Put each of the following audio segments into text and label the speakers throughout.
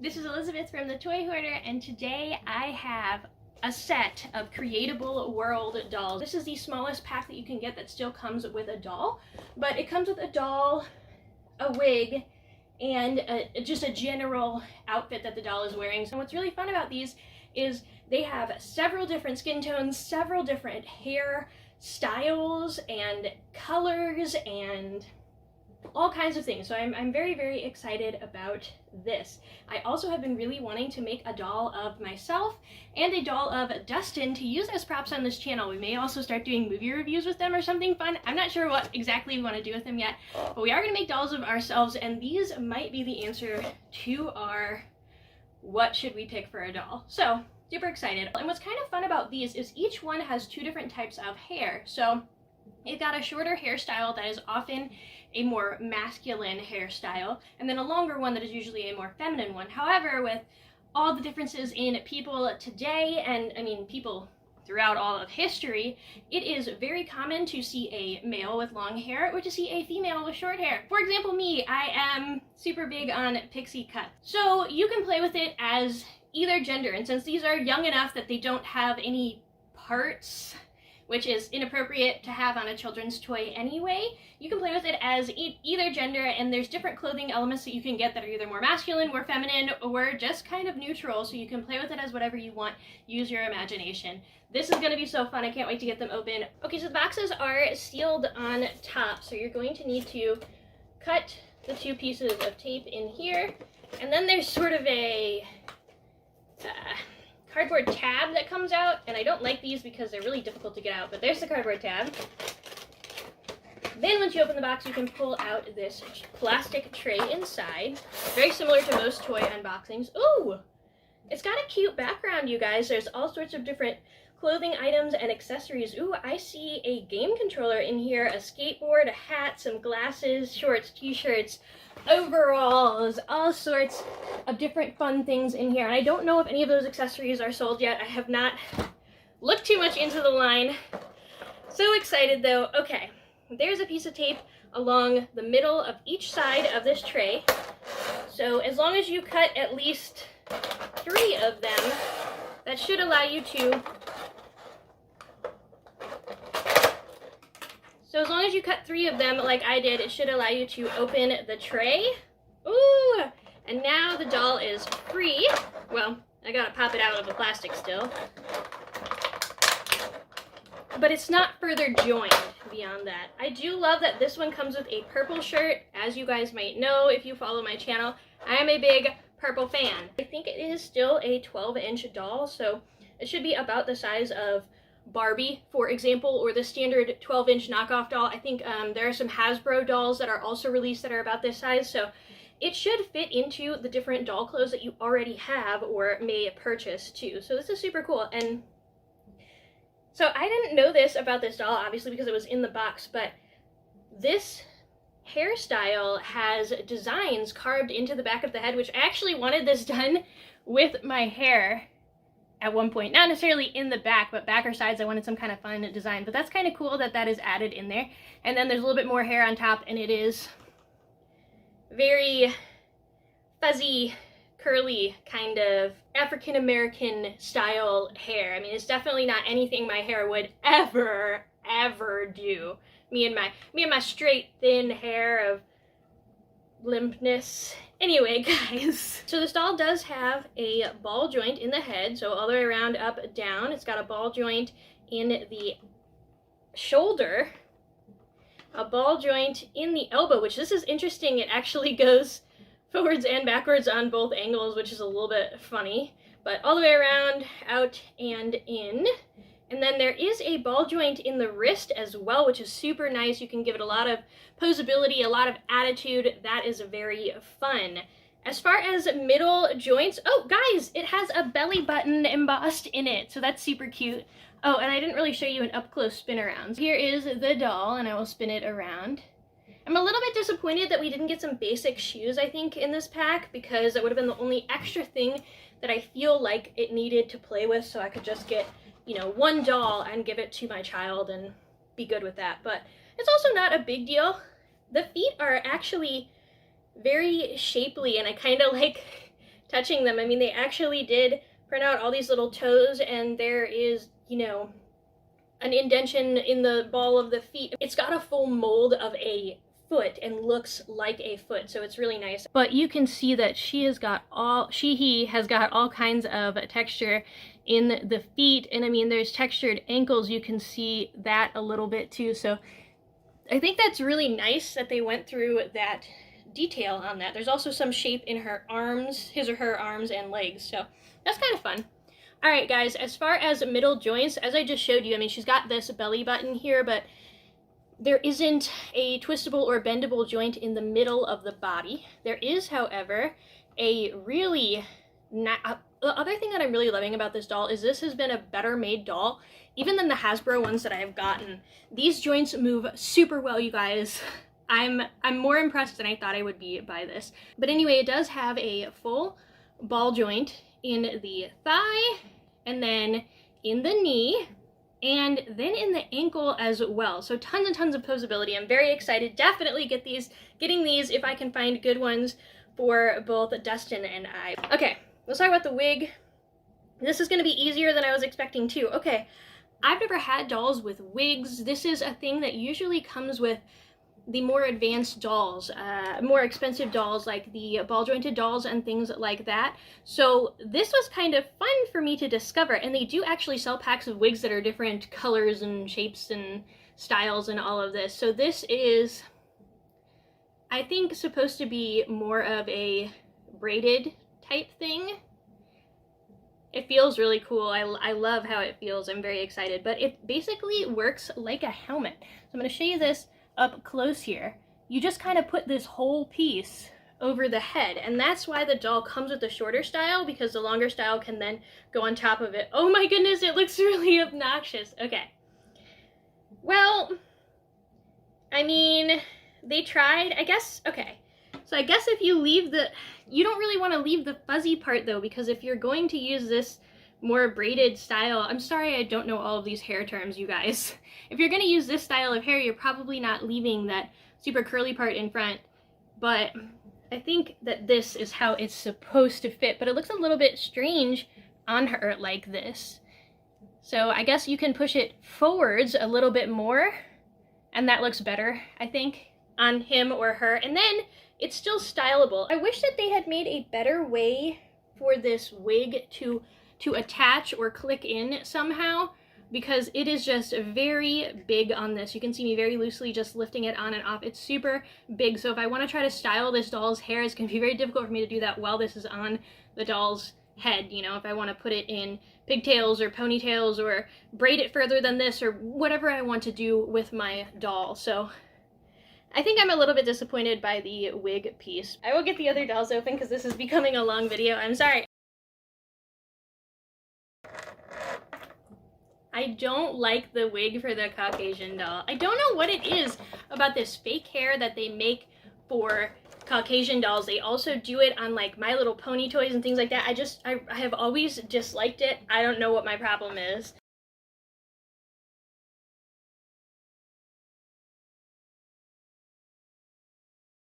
Speaker 1: This is Elizabeth from the Toy Hoarder, and today I have a set of Creatable World dolls. This is the smallest pack that you can get that still comes with a doll, but it comes with a doll, a wig, and just a general outfit that the doll is wearing. So what's really fun about these is they have several different skin tones, several different hair styles and colors, and all kinds of things. So I'm very, very excited about this. I also have been really wanting to make a doll of myself and a doll of Dustin to use as props on this channel. We may also start doing movie reviews with them or something fun. I'm not sure what exactly we want to do with them yet, but we are going to make dolls of ourselves, and these might be the answer to our what should we pick for a doll. So super excited. And what's kind of fun about these is each one has two different types of hair. So you've got a shorter hairstyle that is often a more masculine hairstyle, and then a longer one that is usually a more feminine one. However, with all the differences in people today, and I mean people throughout all of history, it is very common to see a male with long hair or to see a female with short hair. For example, me, I am super big on pixie cut. So you can play with it as either gender, and since these are young enough that they don't have any parts, which is inappropriate to have on a children's toy anyway, you can play with it as either gender, and there's different clothing elements that you can get that are either more masculine, more feminine, or just kind of neutral, so you can play with it as whatever you want. Use your imagination. This is going to be so fun. I can't wait to get them open. Okay, so the boxes are sealed on top, so you're going to need to cut the two pieces of tape in here, and then there's sort of a cardboard tab that comes out, and I don't like these because they're really difficult to get out, but there's the cardboard tab. Then once you open the box, you can pull out this plastic tray inside, very similar to most toy unboxings. Ooh! It's got a cute background, you guys. There's all sorts of different clothing items and accessories. Ooh, I see a game controller in here, a skateboard, a hat, some glasses, shorts, t-shirts, overalls, all sorts of different fun things in here. And I don't know if any of those accessories are sold yet. I have not looked too much into the line. So excited though. Okay, there's a piece of tape along the middle of each side of this tray. So as long as you cut at least 3 of them, that should allow you to as long as you cut 3 of them like I did, it should allow you to open the tray. Ooh! And now the doll is free. Well, I gotta pop it out of the plastic still. But it's not further joined beyond that. I do love that this one comes with a purple shirt. As you guys might know if you follow my channel, I am a big purple fan. I think it is still a 12-inch doll, so it should be about the size of Barbie, for example, or the standard 12-inch knockoff doll. I think there are some Hasbro dolls that are also released that are about this size, so it should fit into the different doll clothes that you already have or may purchase too. So this is super cool. And so I didn't know this about this doll, obviously, because it was in the box, but this hairstyle has designs carved into the back of the head, which I actually wanted this done with my hair at one point. Not necessarily in the back, but back or sides. I wanted some kind of fun design, but that's kind of cool that that is added in there. And then there's a little bit more hair on top, and it is very fuzzy, curly, kind of African-American style hair. I mean, it's definitely not anything my hair would ever do. Me and my straight, thin hair of limpness. Anyway, guys, so this doll does have a ball joint in the head, so all the way around, up, down. It's got a ball joint in the shoulder, a ball joint in the elbow, which this is interesting. It actually goes forwards and backwards on both angles, which is a little bit funny, but all the way around, out, and in. And then there is a ball joint in the wrist as well, which is super nice. You can give it a lot of posability, a lot of attitude. That is very fun. As far as middle joints, oh guys, it has a belly button embossed in it, so that's super cute. Oh, and I didn't really show you an up-close spin around. Here is the doll, and I will spin it around. I'm a little bit disappointed that we didn't get some basic shoes, I think, in this pack, because it would have been the only extra thing that I feel like it needed to play with, so I could just get, you know, one doll and give it to my child and be good with that. But it's also not a big deal. The feet are actually very shapely, and I kind of like touching them. I mean, they actually did print out all these little toes, and there is, you know, an indentation in the ball of the feet. It's got a full mold of a foot and looks like a foot, so it's really nice. But you can see that he has got all kinds of texture in the feet, and I mean, there's textured ankles. You can see that a little bit too, so I think that's really nice that they went through that detail on that. There's also some shape in her arms, his or her arms and legs, so that's kind of fun. Alright guys, as far as middle joints, as I just showed you, I mean, she's got this belly button here, but there isn't a twistable or bendable joint in the middle of the body. There is, however, a really the other thing that I'm really loving about this doll is this has been a better made doll, even than the Hasbro ones that I have gotten. These joints move super well, you guys. I'm more impressed than I thought I would be by this. But anyway, it does have a full ball joint in the thigh, and then in the knee, and then in the ankle as well. So tons and tons of posability. I'm very excited. Definitely getting these if I can find good ones for both Dustin and I. Okay, let's talk about the wig. This is going to be easier than I was expecting too. Okay, I've never had dolls with wigs. This is a thing that usually comes with the more advanced dolls, more expensive dolls like the ball jointed dolls and things like that. So this was kind of fun for me to discover, and they do actually sell packs of wigs that are different colors and shapes and styles and all of this. So this is, I think, supposed to be more of a braided type thing. It feels really cool. I love how it feels. I'm very excited, but it basically works like a helmet. So I'm going to show you this up close here. You just kind of put this whole piece over the head, and that's why the doll comes with the shorter style, because the longer style can then go on top of it. Oh my goodness, it looks really obnoxious. Okay. Well, I mean, they tried, I guess. Okay. So I guess if you leave you don't really want to leave the fuzzy part though, because if you're going to use this more braided style, I'm sorry I don't know all of these hair terms, you guys. If you're going to use this style of hair, you're probably not leaving that super curly part in front, but I think that this is how it's supposed to fit, but it looks a little bit strange on her like this. So I guess you can push it forwards a little bit more, and that looks better, I think, on him or her, and then it's still stylable. I wish that they had made a better way for this wig to attach or click in somehow, because it is just very big on this. You can see me very loosely just lifting it on and off. It's super big, so if I want to try to style this doll's hair, it's going to be very difficult for me to do that while this is on the doll's head. You know, if I want to put it in pigtails or ponytails or braid it further than this or whatever I want to do with my doll. So I think I'm a little bit disappointed by the wig piece. I will get the other dolls open because this is becoming a long video. I'm sorry. I don't like the wig for the Caucasian doll. I don't know what it is about this fake hair that they make for Caucasian dolls. They also do it on like My Little Pony toys and things like that. I have always disliked it. I don't know what my problem is.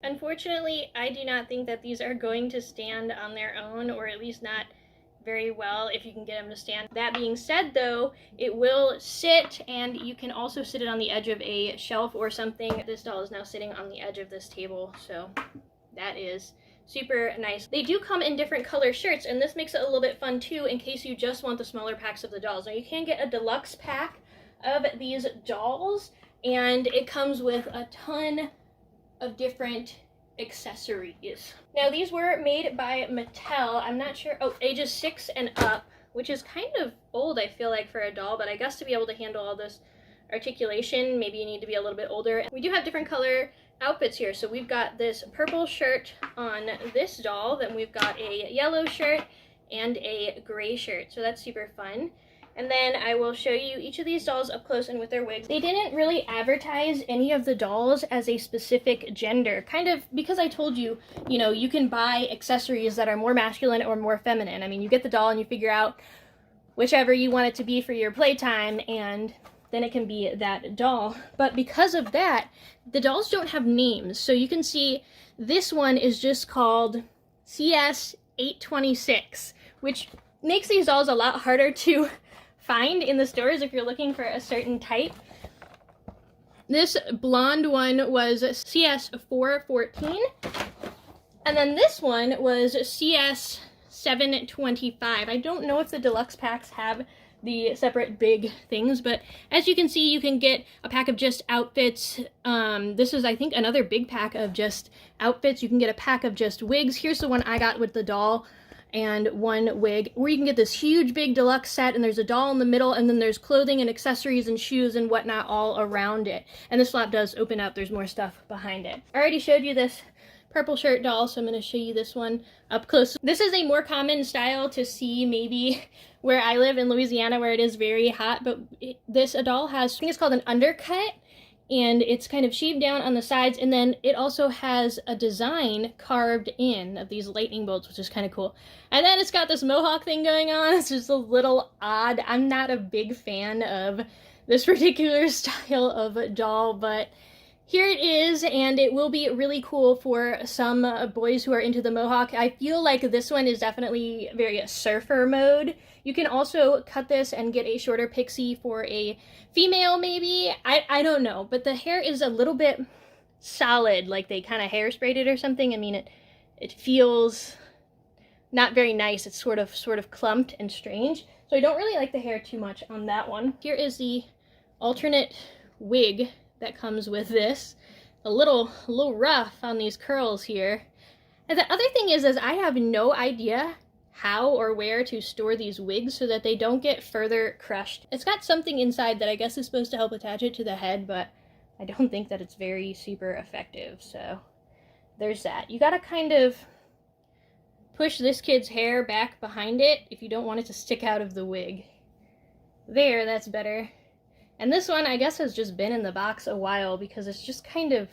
Speaker 1: Unfortunately, I do not think that these are going to stand on their own, or at least not very well if you can get them to stand. That being said though, it will sit, and you can also sit it on the edge of a shelf or something. This doll is now sitting on the edge of this table, so that is super nice. They do come in different color shirts, and this makes it a little bit fun too in case you just want the smaller packs of the dolls. Now you can get a deluxe pack of these dolls, and it comes with a ton of different accessories. Now these were made by Mattel. I'm not sure, oh, ages 6 and up, which is kind of old I feel like for a doll, but I guess to be able to handle all this articulation, maybe you need to be a little bit older. We do have different color outfits here. So we've got this purple shirt on this doll, then we've got a yellow shirt and a gray shirt. So that's super fun. And then I will show you each of these dolls up close and with their wigs. They didn't really advertise any of the dolls as a specific gender, kind of because I told you, you know, you can buy accessories that are more masculine or more feminine. I mean, you get the doll and you figure out whichever you want it to be for your playtime, and then it can be that doll. But because of that, the dolls don't have names. So you can see this one is just called CS $8.26, which makes these dolls a lot harder to find in the stores if you're looking for a certain type. This blonde one was CS414, and then this one was CS725. I don't know if the deluxe packs have the separate big things, but as you can see, you can get a pack of just outfits. This is, I think, another big pack of just outfits. You can get a pack of just wigs. Here's the one I got with the doll and one wig, where you can get this huge big deluxe set, and there's a doll in the middle, and then there's clothing and accessories and shoes and whatnot all around it. And this flap does open up. There's more stuff behind it. I already showed you this purple shirt doll, so I'm going to show you this one up close. This is a more common style to see maybe where I live in Louisiana, where it is very hot, but this doll has, I think it's called an undercut, and it's kind of shaved down on the sides, and then it also has a design carved in of these lightning bolts, which is kind of cool. And then it's got this mohawk thing going on. It's just a little odd. I'm not a big fan of this particular style of doll, but here it is, and it will be really cool for some boys who are into the mohawk. I feel like this one is definitely very surfer mode. You can also cut this and get a shorter pixie for a female, maybe. I don't know, but the hair is a little bit solid, like they kind of hairsprayed it or something. I mean, it feels not very nice. It's sort of clumped and strange. So I don't really like the hair too much on that one. Here is the alternate wig that comes with this. A little rough on these curls here. And the other thing is I have no idea how or where to store these wigs so that they don't get further crushed. It's got something inside that I guess is supposed to help attach it to the head, but I don't think that it's very super effective. So there's that. You gotta kind of push this kid's hair back behind it if you don't want it to stick out of the wig. There, that's better. And this one, I guess, has just been in the box a while because it's just kind of,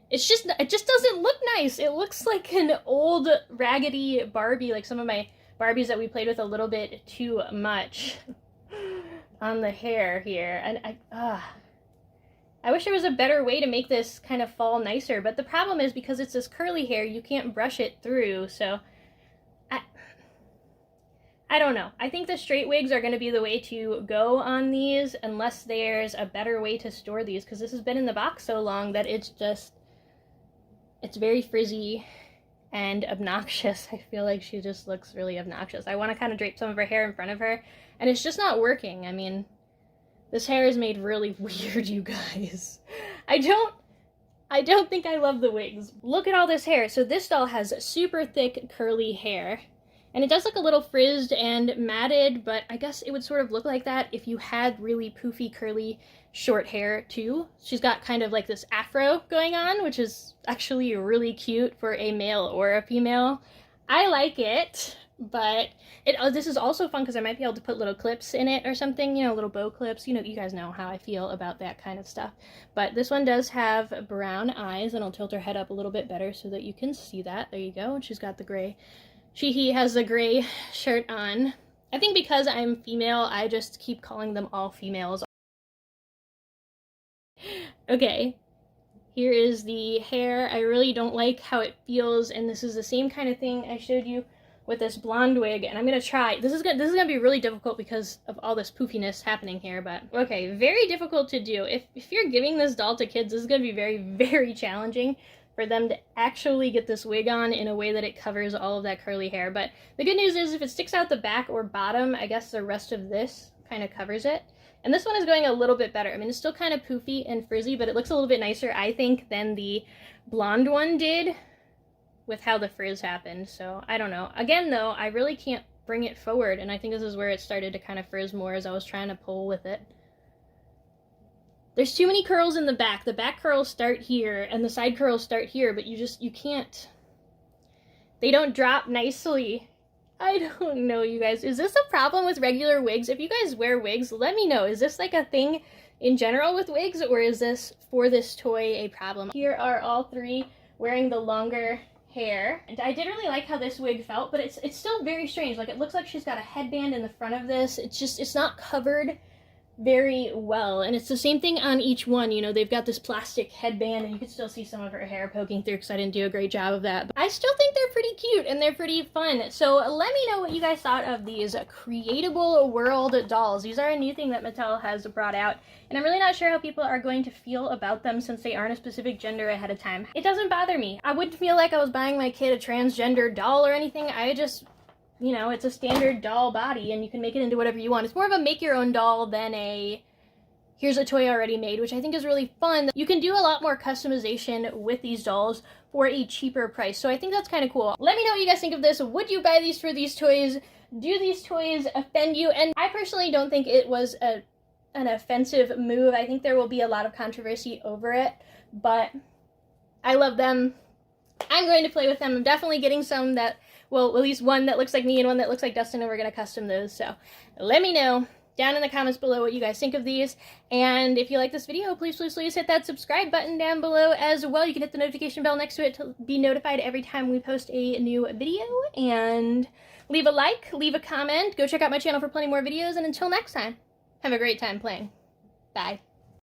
Speaker 1: it just doesn't look nice. It looks like an old raggedy Barbie, like some of my Barbies that we played with a little bit too much on the hair here. And I wish there was a better way to make this kind of fall nicer, but the problem is because it's this curly hair, you can't brush it through, so I don't know. I think the straight wigs are going to be the way to go on these unless there's a better way to store these, because this has been in the box so long that it's very frizzy and obnoxious. I feel like she just looks really obnoxious. I want to kind of drape some of her hair in front of her, and it's just not working. I mean, this hair is made really weird, you guys. I don't think I love the wigs. Look at all this hair. So this doll has super thick curly hair. And it does look a little frizzed and matted, but I guess it would sort of look like that if you had really poofy, curly, short hair too. She's got kind of like this afro going on, which is actually really cute for a male or a female. I like it, but this is also fun because I might be able to put little clips in it or something, you know, little bow clips. You know, you guys know how I feel about that kind of stuff. But this one does have brown eyes, and I'll tilt her head up a little bit better so that you can see that. There you go. And she's got the gray. He has the gray shirt on. I think because I'm female, I just keep calling them all females. Okay, here is the hair. I really don't like how it feels, and this is the same kind of thing I showed you with this blonde wig, and I'm gonna try. This is gonna be really difficult because of all this poofiness happening here, but okay, very difficult to do. If you're giving this doll to kids, this is gonna be very, very challenging for them to actually get this wig on in a way that it covers all of that curly hair. But the good news is if it sticks out the back or bottom, I guess the rest of this kind of covers it. And this one is going a little bit better. I mean, it's still kind of poofy and frizzy, but it looks a little bit nicer, I think, than the blonde one did with how the frizz happened. So I don't know. Again, though, I really can't bring it forward, and I think this is where it started to kind of frizz more as I was trying to pull with it. There's too many curls in the back. The back curls start here, and the side curls start here, but you can't. They don't drop nicely. I don't know, you guys. Is this a problem with regular wigs? If you guys wear wigs, let me know. Is this like a thing in general with wigs, or is this, for this toy, a problem? Here are all three wearing the longer hair. And I did really like how this wig felt, but it's still very strange. Like, it looks like she's got a headband in the front of this. It's not covered very well. And it's the same thing on each one. You know, they've got this plastic headband, and you can still see some of her hair poking through because I didn't do a great job of that. But I still think they're pretty cute and they're pretty fun. So let me know what you guys thought of these Creatable World dolls. These are a new thing that Mattel has brought out, and I'm really not sure how people are going to feel about them since they aren't a specific gender ahead of time. It doesn't bother me. I wouldn't feel like I was buying my kid a transgender doll or anything. I just, you know, it's a standard doll body and you can make it into whatever you want. It's more of a make your own doll than a here's a toy already made, which I think is really fun. You can do a lot more customization with these dolls for a cheaper price, so I think that's kind of cool. Let me know what you guys think of this. Would you buy these for these toys? Do these toys offend you? And I personally don't think it was an offensive move. I think there will be a lot of controversy over it, but I love them. I'm going to play with them. I'm definitely getting some that, well, at least one that looks like me and one that looks like Dustin, and we're going to custom those. So let me know down in the comments below what you guys think of these. And if you like this video, please hit that subscribe button down below as well. You can hit the notification bell next to it to be notified every time we post a new video. And leave a like, leave a comment, go check out my channel for plenty more videos. And until next time, have a great time playing. Bye.